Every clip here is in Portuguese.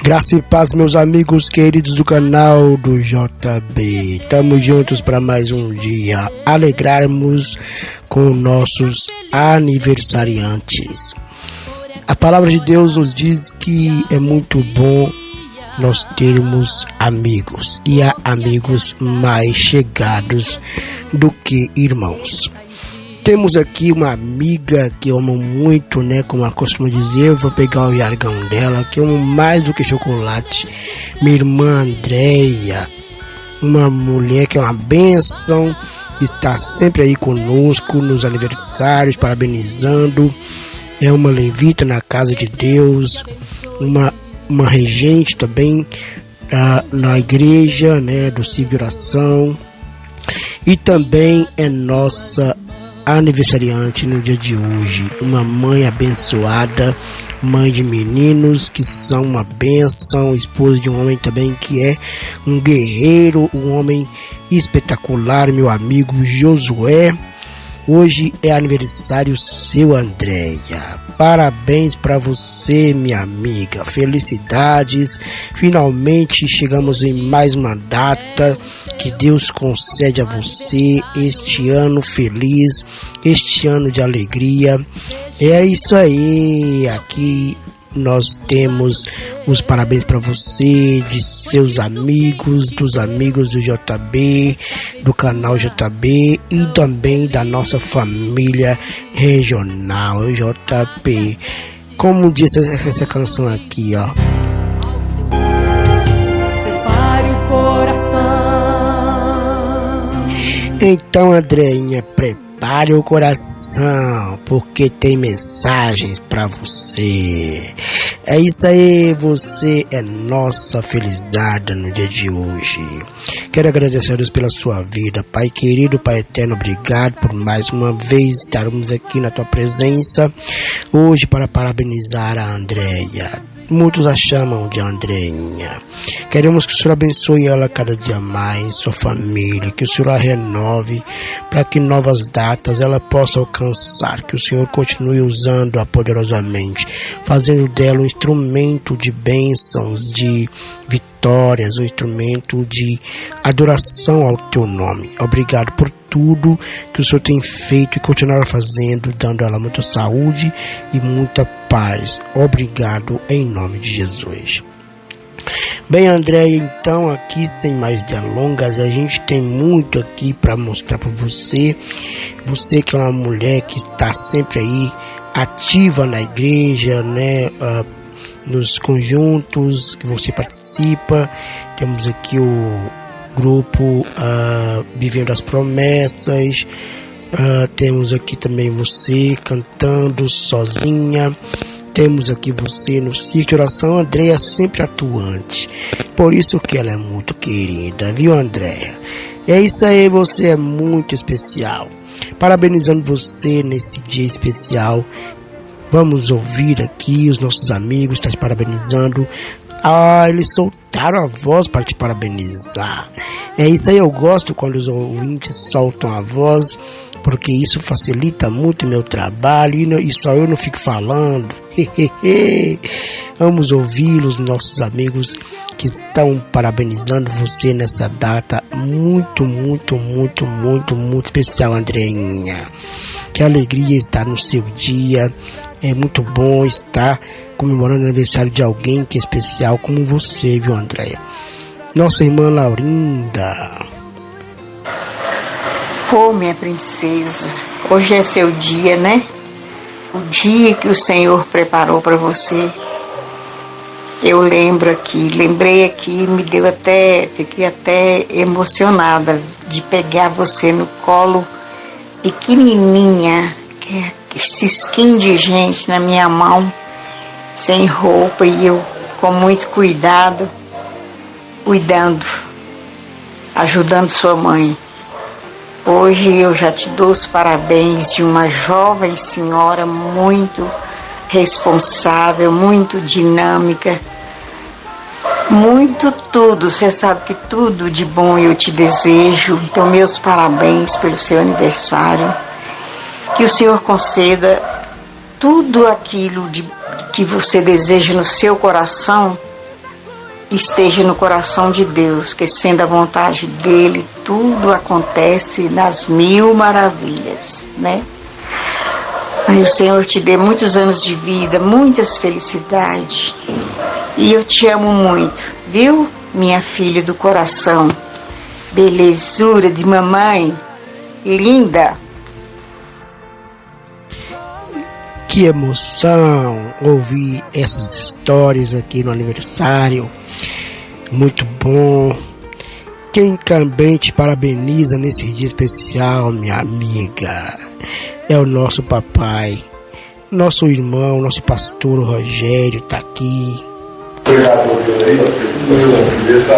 Graça e paz, meus amigos queridos do canal do JB. Estamos juntos para mais um dia alegrarmos com nossos aniversariantes. A palavra de Deus nos diz que é muito bom nós termos amigos, e há amigos mais chegados do que irmãos. Temos aqui uma amiga que eu amo muito, né? Como ela costuma dizer, eu vou pegar o jargão dela, que eu amo mais do que chocolate. Minha irmã Andréia, uma mulher que é uma bênção, está sempre aí conosco nos aniversários, parabenizando. É uma levita na casa de Deus, uma regente também na igreja, né? Do Círculo de Oração. E também é nossa aniversariante no dia de hoje, uma mãe abençoada, mãe de meninos que são uma bênção, esposa de um homem também que é um guerreiro, um homem espetacular, meu amigo Josué. Hoje é aniversário seu, Andréia. Parabéns para você, minha amiga. Felicidades. Finalmente chegamos em mais uma data que Deus concede a você este ano feliz, este ano de alegria. É isso aí. Aqui nós temos os parabéns para você, de seus amigos, dos amigos do JB, do canal JB e também da nossa família regional JB. Como diz essa canção aqui, ó. Prepare o coração. Então, Andreinha, prepare o coração, porque tem mensagens para você. É isso aí, você é nossa felizada no dia de hoje. Quero agradecer a Deus pela sua vida, Pai querido, Pai eterno, obrigado por mais uma vez estarmos aqui na tua presença hoje para parabenizar a Andréia. Muitos a chamam de Andreinha. Queremos que o Senhor abençoe ela cada dia mais, sua família, que o Senhor a renove para que novas datas ela possa alcançar, que o Senhor continue usando-a poderosamente, fazendo dela um instrumento de bênçãos, de vitórias, um instrumento de adoração ao teu nome. Obrigado por tudo que o Senhor tem feito e continuará fazendo, dando a ela muita saúde e muita paz. Obrigado em nome de Jesus. Bem, Andréia, então aqui sem mais delongas, a gente tem muito aqui para mostrar para você. Você que é uma mulher que está sempre aí ativa na igreja, né? Nos conjuntos que você participa. Temos aqui o grupo Vivendo as Promessas. Temos aqui também você cantando sozinha. Temos aqui você no Círculo de Oração. Andréia sempre atuante, por isso que ela é muito querida, viu, Andréia? É isso aí, você é muito especial. Parabenizando você nesse dia especial. Vamos ouvir aqui os nossos amigos estão te parabenizando. Eles soltaram a voz para te parabenizar. É isso aí, eu gosto quando os ouvintes soltam a voz, porque isso facilita muito o meu trabalho e só eu não fico falando. Vamos ouvir os nossos amigos que estão parabenizando você nessa data muito, muito, muito, muito, muito especial, Andreinha. Que alegria estar no seu dia. É muito bom estar comemorando o aniversário de alguém que é especial como você, viu, Andréia? Nossa irmã Laurinda. Pô, minha princesa, hoje é seu dia, né? O dia que o Senhor preparou para você. Eu lembrei aqui, fiquei até emocionada de pegar você no colo, pequenininha, cisquinho de gente na minha mão, sem roupa, e eu com muito cuidado, ajudando sua mãe. Hoje eu já te dou os parabéns de uma jovem senhora muito responsável, muito dinâmica, muito tudo. Você sabe que tudo de bom eu te desejo. Então, meus parabéns pelo seu aniversário. Que o Senhor conceda tudo aquilo que você deseja no seu coração esteja no coração de Deus, que sendo a vontade dele, tudo acontece nas mil maravilhas, né? Mas o Senhor te dê muitos anos de vida, muitas felicidades. E eu te amo muito, viu, minha filha do coração? Belezura de mamãe, linda. Que emoção ouvir essas histórias aqui no aniversário. Muito bom. Quem também te parabeniza nesse dia especial, minha amiga, é o nosso papai, nosso irmão, nosso pastor Rogério tá aqui.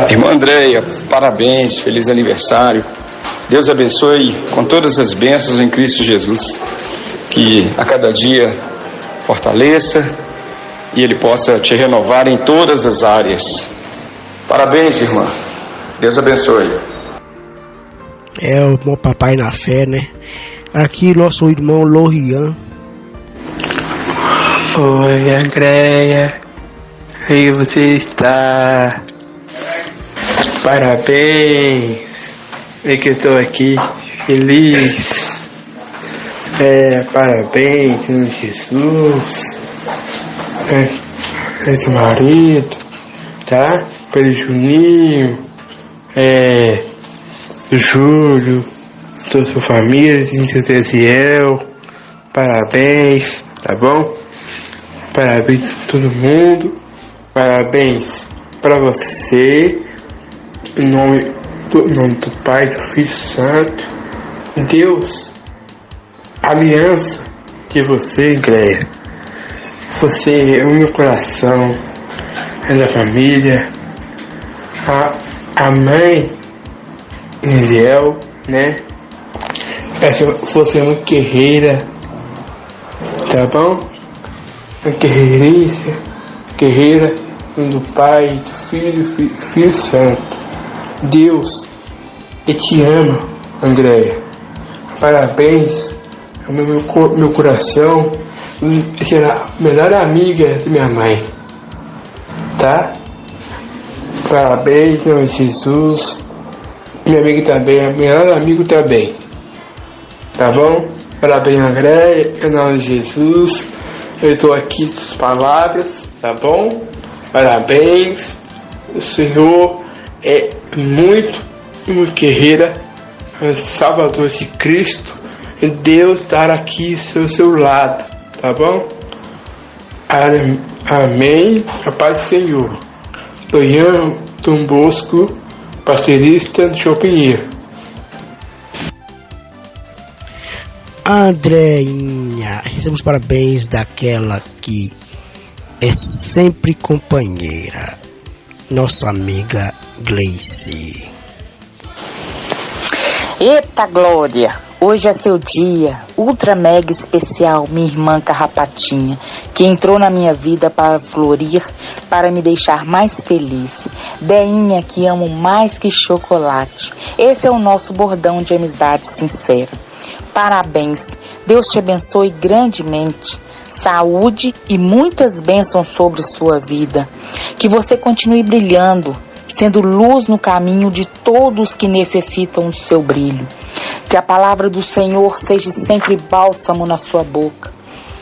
Irmã Andréia, parabéns, feliz aniversário. Deus abençoe com todas as bênçãos em Cristo Jesus. Que a cada dia fortaleça e Ele possa te renovar em todas as áreas. Parabéns, irmã. Deus abençoe. É o meu papai na fé, né? Aqui nosso irmão Lorian. Oi, Andréia. Aí você está? Parabéns. É que eu estou aqui feliz. Parabéns, Senhor Jesus. Esse marido, tá? Pelo Juninho, Júlio, toda a sua família, Ezequiel. Parabéns, tá bom? Parabéns a todo mundo. Parabéns para você. Em nome do Pai, do Filho Santo. Deus, aliança de você, Andréia. Você é o meu coração, é da família. A mãe, Nisiel, né? Você é uma guerreira, tá bom? Uma guerreira do Pai, do Filho, Filho Santo. Deus, eu te amo, Andréia. Parabéns. Meu coração será a melhor amiga de minha mãe, tá? Parabéns, meu Jesus. Minha amiga também, meu melhor amigo também, tá bom? Parabéns, André, em nome de Jesus. Eu estou aqui com as palavras, tá bom? Parabéns. O Senhor é muito guerreira, é Salvador de Cristo. Deus estará aqui ao seu lado, tá bom? Amém. A paz do Senhor. Loian Tom Bosco, pastorista de Chopinheiro. Andréinha, recebemos parabéns daquela que é sempre companheira, nossa amiga Gleice. Eita Glória! Hoje é seu dia, ultra mega especial, minha irmã Carrapatinha, que entrou na minha vida para florir, para me deixar mais feliz. Deinha, que amo mais que chocolate. Esse é o nosso bordão de amizade sincera. Parabéns, Deus te abençoe grandemente. Saúde e muitas bênçãos sobre sua vida. Que você continue brilhando, sendo luz no caminho de todos que necessitam do seu brilho. Que a palavra do Senhor seja sempre bálsamo na sua boca.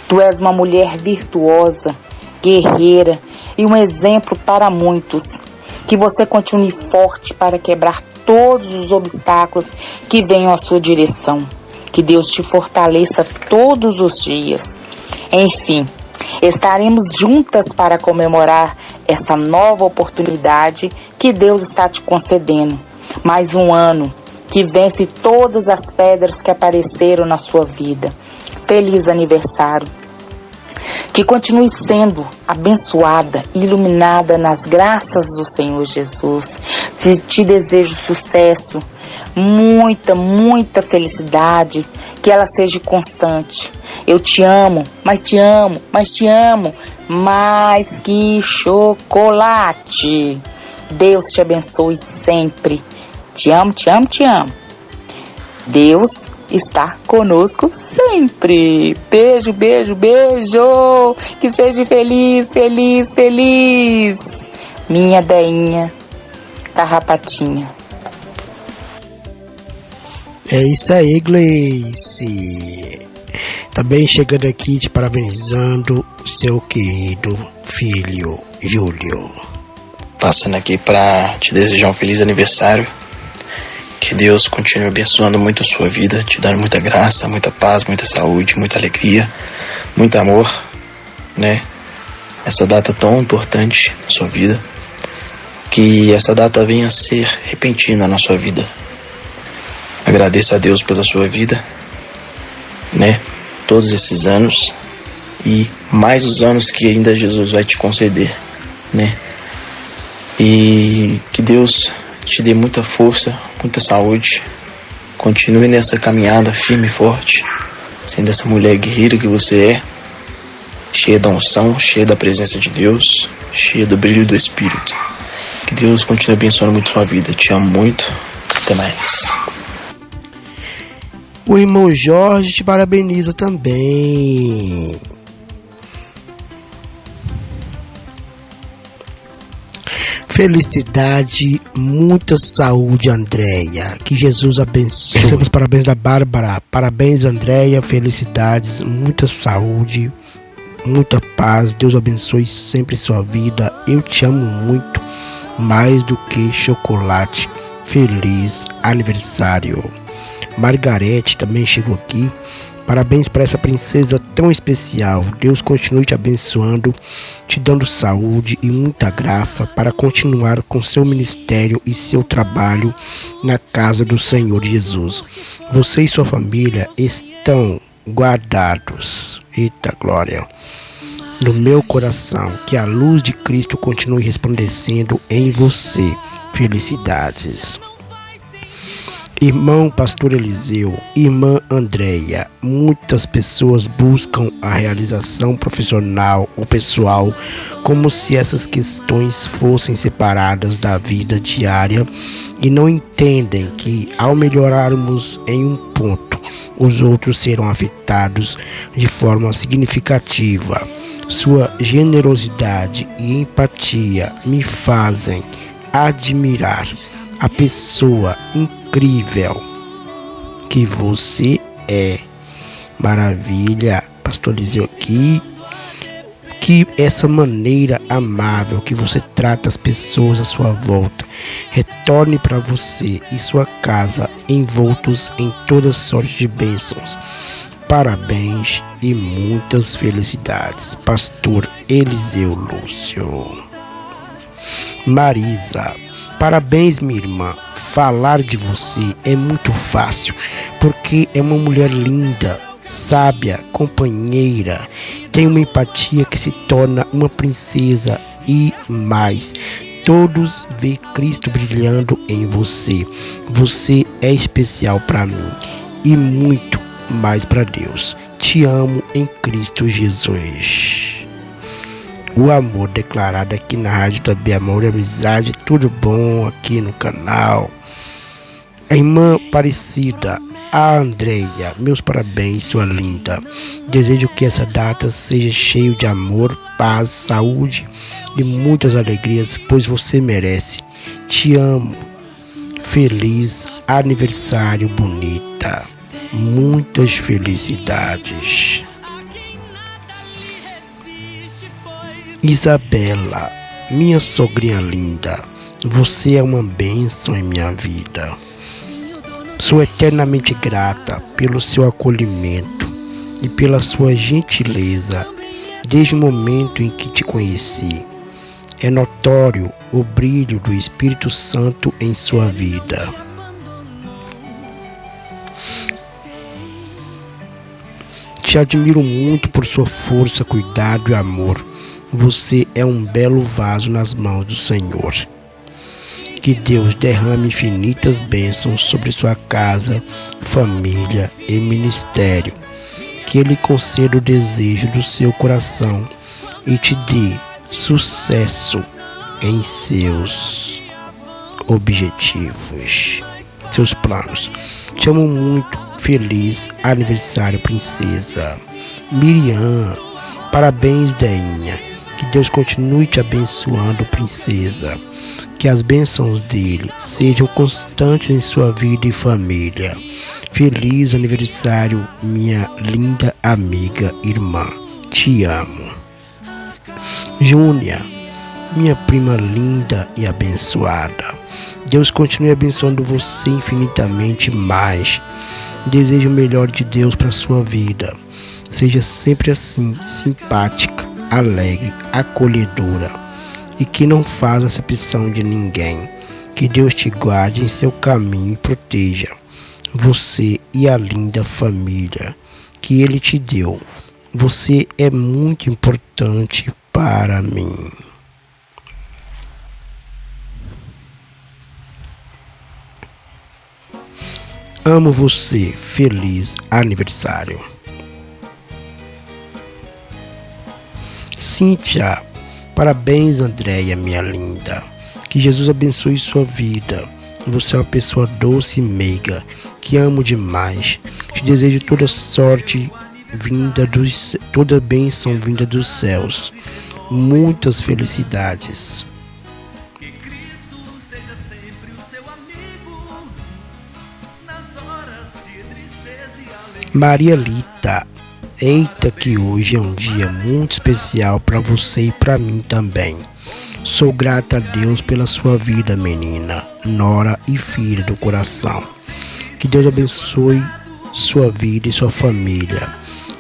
Tu és uma mulher virtuosa, guerreira e um exemplo para muitos. Que você continue forte para quebrar todos os obstáculos que venham à sua direção. Que Deus te fortaleça todos os dias. Enfim, estaremos juntas para comemorar esta nova oportunidade que Deus está te concedendo. Mais um ano que vence todas as pedras que apareceram na sua vida. Feliz aniversário. Que continue sendo abençoada e iluminada nas graças do Senhor Jesus. Te desejo sucesso, muita felicidade, que ela seja constante. Eu te amo, mas te amo, mas te amo, mais que chocolate. Deus te abençoe sempre. Te amo, te amo, te amo. Deus está conosco sempre. Beijo, beijo, beijo. Que seja feliz, feliz, feliz. Minha Deinha Carrapatinha. É isso aí, Gleice. Também chegando aqui te parabenizando seu querido filho Júlio. Passando aqui para te desejar um feliz aniversário. Que Deus continue abençoando muito a sua vida, te dando muita graça, muita paz, muita saúde, muita alegria, muito amor, né? Essa data tão importante na sua vida, que essa data venha a ser repentina na sua vida. Agradeço a Deus pela sua vida, né? Todos esses anos e mais os anos que ainda Jesus vai te conceder, né? E que Deus te dê muita força, muita saúde. Continue nessa caminhada firme e forte, sendo essa mulher guerreira que você é, cheia da unção, cheia da presença de Deus, cheia do brilho do Espírito. Que Deus continue abençoando muito sua vida. Te amo muito. Até mais. O irmão Jorge te parabeniza também. Felicidade, muita saúde, Andréia. Que Jesus abençoe. Recebemos parabéns da Bárbara. Parabéns, Andréia. Felicidades, muita saúde, muita paz. Deus abençoe sempre sua vida. Eu te amo muito, mais do que chocolate. Feliz aniversário. Margarete também chegou aqui. Parabéns para essa princesa tão especial. Deus continue te abençoando, te dando saúde e muita graça para continuar com seu ministério e seu trabalho na casa do Senhor Jesus. Você e sua família estão guardados. Eita glória! No meu coração, que a luz de Cristo continue resplandecendo em você. Felicidades. Irmão Pastor Eliseu, irmã Andréia, muitas pessoas buscam a realização profissional ou pessoal como se essas questões fossem separadas da vida diária e não entendem que ao melhorarmos em um ponto, os outros serão afetados de forma significativa. Sua generosidade e empatia me fazem admirar a pessoa incrível que você é. Maravilha, Pastor Eliseu aqui. Que essa maneira amável que você trata as pessoas à sua volta retorne para você e sua casa envoltos em toda sorte de bênçãos. Parabéns e muitas felicidades, Pastor Eliseu Lúcio. Marisa, parabéns, minha irmã. Falar de você é muito fácil, porque é uma mulher linda, sábia, companheira, tem uma empatia que se torna uma princesa e mais. Todos vê Cristo brilhando em você. Você é especial para mim e muito mais para Deus. Te amo em Cristo Jesus. O amor declarado aqui na Rádio também, amor e amizade, tudo bom aqui no canal. A irmã Aparecida, a Andréia, meus parabéns, sua linda. Desejo que essa data seja cheia de amor, paz, saúde e muitas alegrias, pois você merece. Te amo. Feliz aniversário, bonita. Muitas felicidades. Isabela, minha sogrinha linda, você é uma bênção em minha vida. Sou eternamente grata pelo seu acolhimento e pela sua gentileza desde o momento em que te conheci. É notório o brilho do Espírito Santo em sua vida. Te admiro muito por sua força, cuidado e amor. Você é um belo vaso nas mãos do Senhor. Que Deus derrame infinitas bênçãos sobre sua casa, família e ministério. Que Ele conceda o desejo do seu coração e te dê sucesso em seus objetivos. seus planos. Te amo muito. Feliz aniversário, princesa Miriam. Parabéns, Deinha. Que Deus continue te abençoando, princesa. Que as bênçãos dele sejam constantes em sua vida e família. Feliz aniversário, minha linda amiga, irmã. Te amo. Júnia, minha prima linda e abençoada. Deus continue abençoando você infinitamente mais. Desejo o melhor de Deus para sua vida. Seja sempre assim, simpática, alegre, acolhedora e que não faz acepção de ninguém. Que Deus te guarde em seu caminho e proteja você e a linda família que Ele te deu. Você é muito importante para mim. Amo você. Feliz aniversário. Cíntia, parabéns, Andréia, minha linda. Que Jesus abençoe sua vida. Você é uma pessoa doce e meiga, que amo demais. Te desejo toda sorte toda bênção vinda dos céus. Muitas felicidades. Maria Lita, eita que hoje é um dia muito especial para você e para mim também. Sou grata a Deus pela sua vida, menina, nora e filha do coração. Que Deus abençoe sua vida e sua família.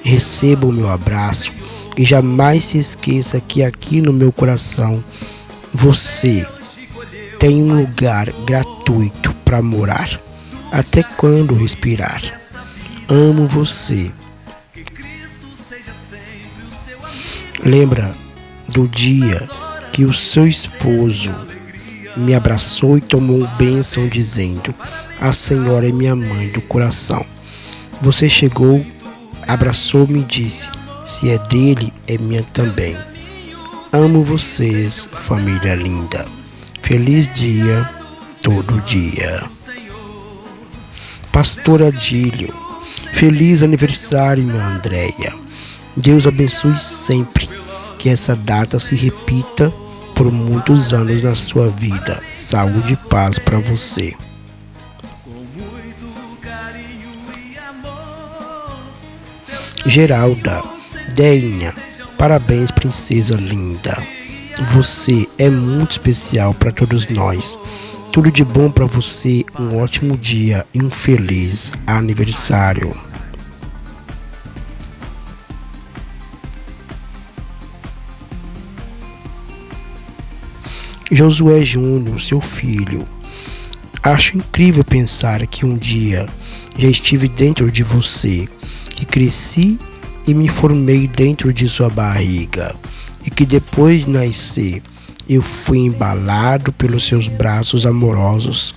Receba o meu abraço e jamais se esqueça que aqui no meu coração você tem um lugar gratuito para morar, até quando respirar. Amo você. Lembra do dia que o seu esposo me abraçou e tomou bênção dizendo: a senhora é minha mãe do coração. Você chegou, abraçou-me e disse: se é dele, é minha também. Amo vocês, família linda. Feliz dia, todo dia. Pastora Adílio, feliz aniversário, minha Andréia. Deus abençoe sempre. Que essa data se repita por muitos anos na sua vida. Saúde e paz para você. Geralda, Deinha, parabéns, princesa linda. Você é muito especial para todos nós. Tudo de bom para você, um ótimo dia e um feliz aniversário. Josué Júnior, seu filho. Acho incrível pensar que um dia já estive dentro de você, que cresci e me formei dentro de sua barriga, e que depois de nascer eu fui embalado pelos seus braços amorosos.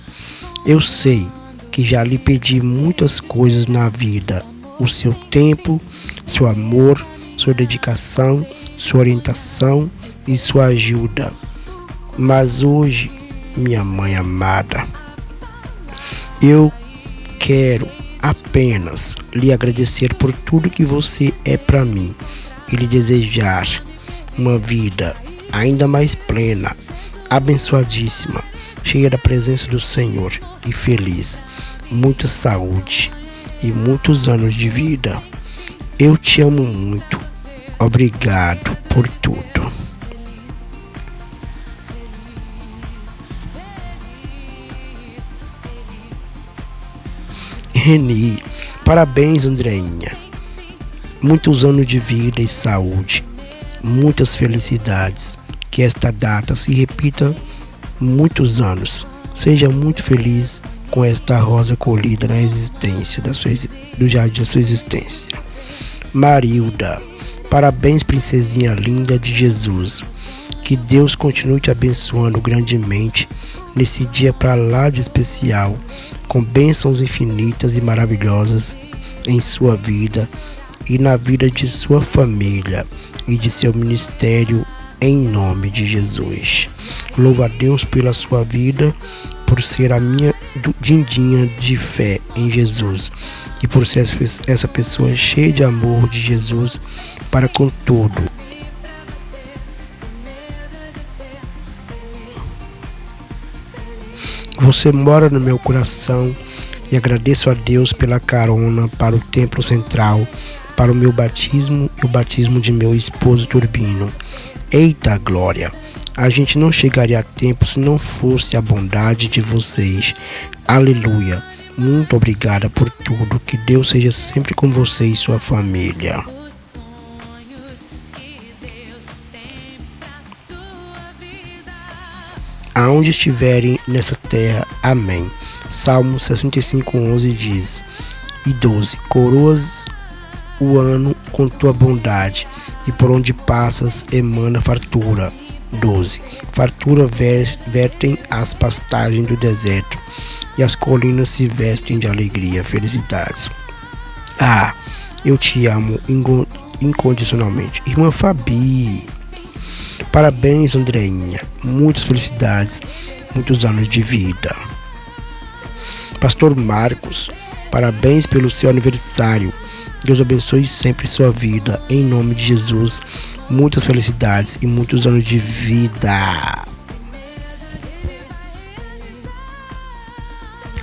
Eu sei que já lhe pedi muitas coisas na vida: o seu tempo, seu amor, sua dedicação, sua orientação e sua ajuda. Mas hoje, minha mãe amada, eu quero apenas lhe agradecer por tudo que você é para mim e lhe desejar uma vida ainda mais plena, abençoadíssima, cheia da presença do Senhor e feliz. Muita saúde e muitos anos de vida. Eu te amo muito. Obrigado por tudo. Reni, parabéns, Andreinha. Muitos anos de vida e saúde. Muitas felicidades. Que esta data se repita muitos anos. Seja muito feliz com esta rosa colhida na existência do jardim da sua existência. Marilda, parabéns, princesinha linda de Jesus. Que Deus continue te abençoando grandemente nesse dia para lá de especial, com bênçãos infinitas e maravilhosas em sua vida e na vida de sua família e de seu ministério em nome de Jesus. Louvo a Deus pela sua vida, por ser a minha dindinha de fé em Jesus e por ser essa pessoa cheia de amor de Jesus para com tudo. Você mora no meu coração e agradeço a Deus pela carona para o templo central, para o meu batismo e o batismo de meu esposo Turbino. Eita glória! A gente não chegaria a tempo se não fosse a bondade de vocês. Aleluia! Muito obrigada por tudo. Que Deus seja sempre com você e sua família. Aonde estiverem nessa terra. Amém. Salmo 65:11 diz e 12. Coroas o ano com tua bondade, e por onde passas emana fartura. 12. Fartura vertem as pastagens do deserto, e as colinas se vestem de alegria. Felicidades. Eu te amo incondicionalmente. Irmã Fabi, parabéns, Andreinha. Muitas felicidades, muitos anos de vida. Pastor Marcos, parabéns pelo seu aniversário. Deus abençoe sempre sua vida, em nome de Jesus. Muitas felicidades e muitos anos de vida.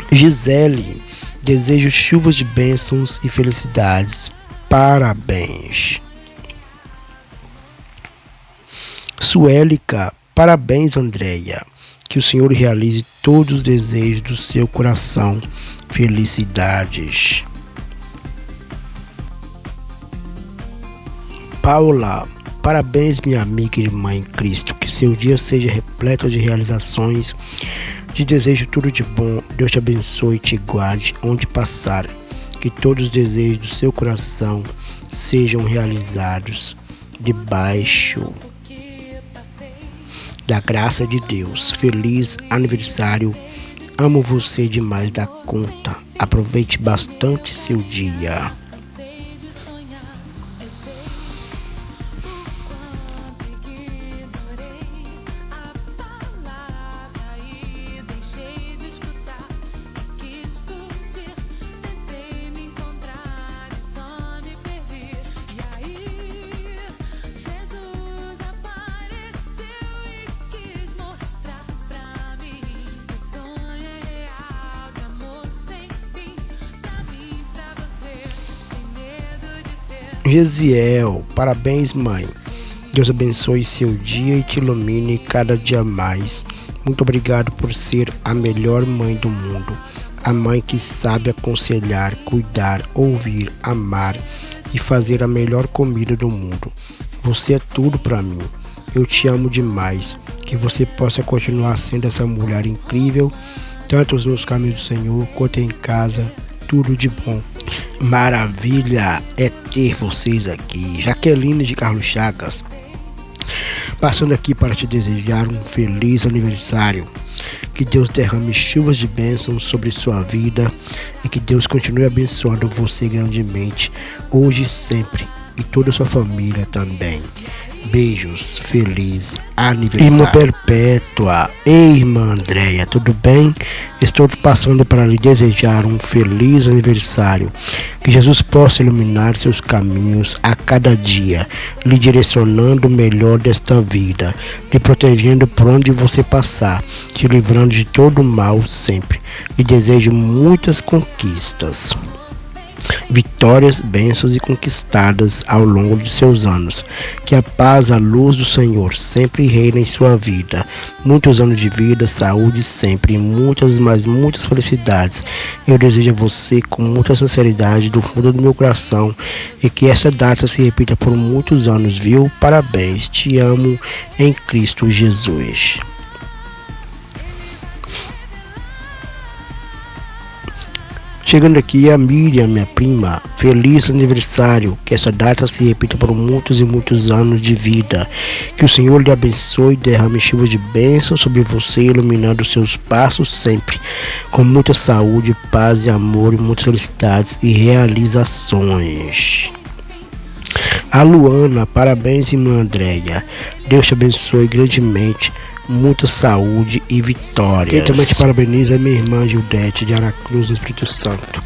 Gisele, desejo chuvas de bênçãos e felicidades. Parabéns. Suélica, parabéns, Andréia. Que o Senhor realize todos os desejos do seu coração. Felicidades. Paula, parabéns, minha amiga e irmã em Cristo. Que seu dia seja repleto de realizações. Te desejo tudo de bom. Deus te abençoe e te guarde onde passar. Que todos os desejos do seu coração sejam realizados debaixo da graça de Deus. Feliz aniversário. Amo você demais da conta. Aproveite bastante seu dia. Gesiel, parabéns, mãe. Deus abençoe seu dia e te ilumine cada dia mais. Muito obrigado por ser a melhor mãe do mundo. A mãe que sabe aconselhar, cuidar, ouvir, amar e fazer a melhor comida do mundo. Você é tudo para mim. Eu te amo demais. Que você possa continuar sendo essa mulher incrível, tanto nos caminhos do Senhor quanto em casa. Tudo de bom. Maravilha é ter vocês aqui. Jaqueline de Carlos Chagas, passando aqui para te desejar um feliz aniversário. Que Deus derrame chuvas de bênçãos sobre sua vida e que Deus continue abençoando você grandemente, hoje e sempre, e toda a sua família também. Beijos, feliz aniversário. Irmã Perpétua, ei, irmã Andréia, tudo bem? Estou passando para lhe desejar um feliz aniversário. Que Jesus possa iluminar seus caminhos a cada dia, lhe direcionando o melhor desta vida, lhe protegendo por onde você passar, te livrando de todo o mal sempre. Lhe desejo muitas conquistas, vitórias, bênçãos e conquistadas ao longo de seus anos. Que a paz, a luz do Senhor sempre reine em sua vida. Muitos anos de vida, saúde sempre, muitas felicidades. Eu desejo a você com muita sinceridade do fundo do meu coração e que essa data se repita por muitos anos, viu? Parabéns, te amo em Cristo Jesus. Chegando aqui a Miriam, minha prima, feliz aniversário, que essa data se repita por muitos e muitos anos de vida. Que o Senhor lhe abençoe e derrame chuvas de bênção sobre você, iluminando seus passos sempre, com muita saúde, paz e amor e muitas felicidades e realizações. A Luana, parabéns, irmã Andréia. Deus te abençoe grandemente. Muita saúde e vitória. Quem também te parabeniza é minha irmã Gildete, de Aracruz, do Espírito Santo.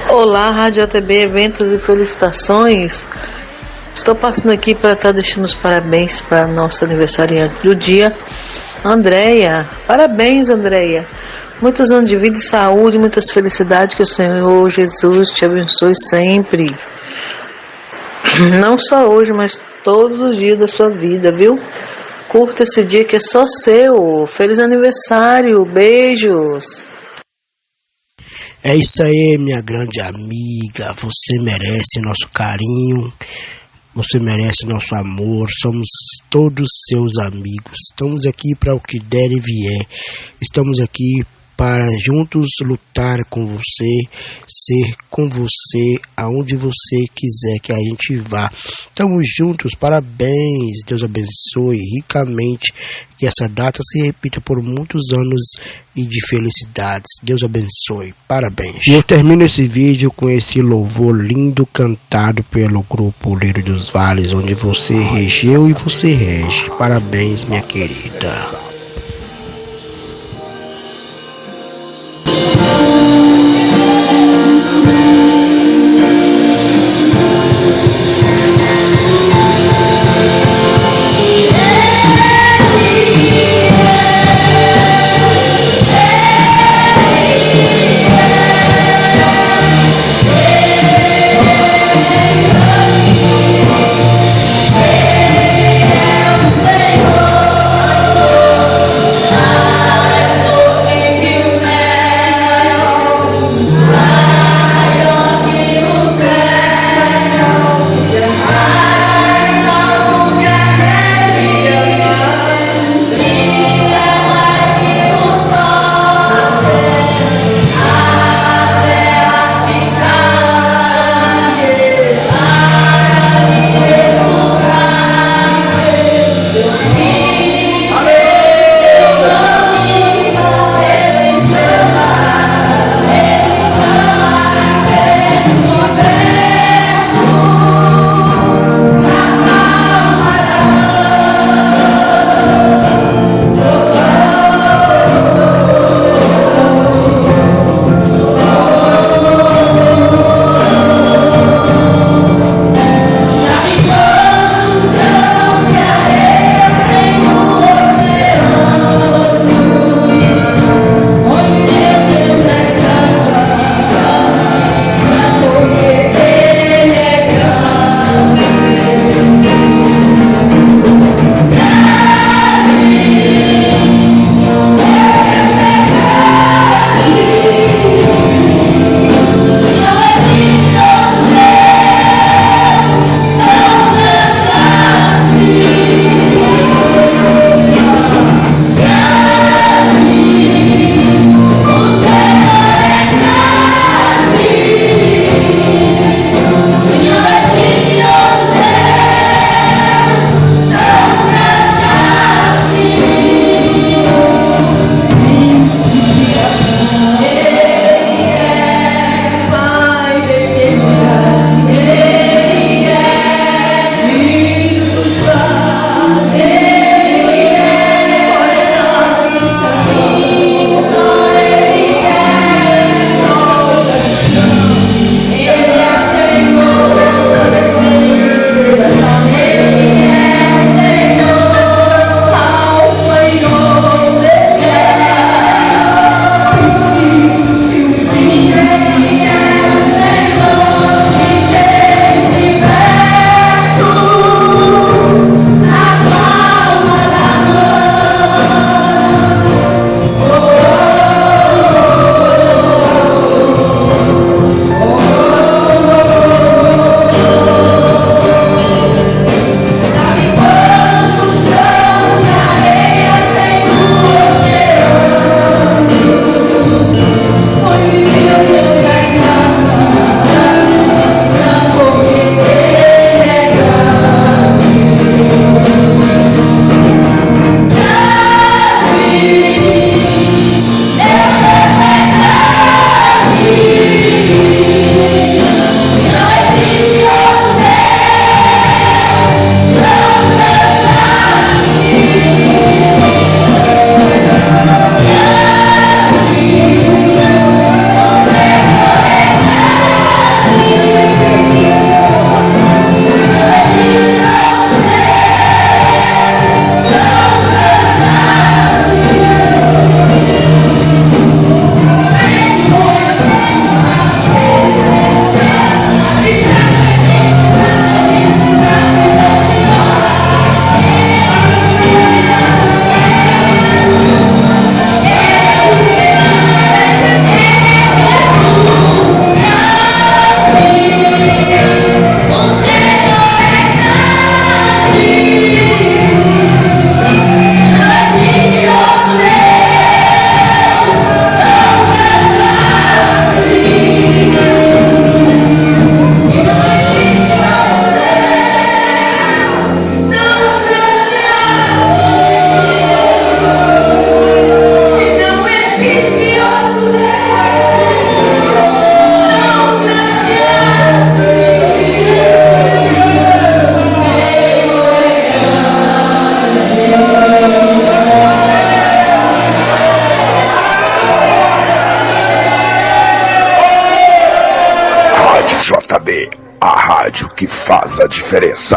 Olá, Rádio ATB, eventos e felicitações. Estou passando aqui para estar deixando os parabéns para a nossa aniversariante do dia, Andréia. Parabéns, Andréia. Muitos anos de vida e saúde, muitas felicidades, que o Senhor Jesus te abençoe sempre. Não só hoje, mas todos os dias da sua vida, viu? Curta esse dia que é só seu. Feliz aniversário, beijos. É isso aí, minha grande amiga. Você merece nosso carinho. Você merece nosso amor. Somos todos seus amigos. Estamos aqui para o que der e vier. Estamos aqui para juntos lutar com você, ser com você, aonde você quiser que a gente vá. Estamos juntos, parabéns, Deus abençoe ricamente, que essa data se repita por muitos anos e de felicidades. Deus abençoe, parabéns. E eu termino esse vídeo com esse louvor lindo cantado pelo grupo Lírio dos Vales, onde você regeu e você rege. Parabéns, minha querida. rádio que faz a diferença.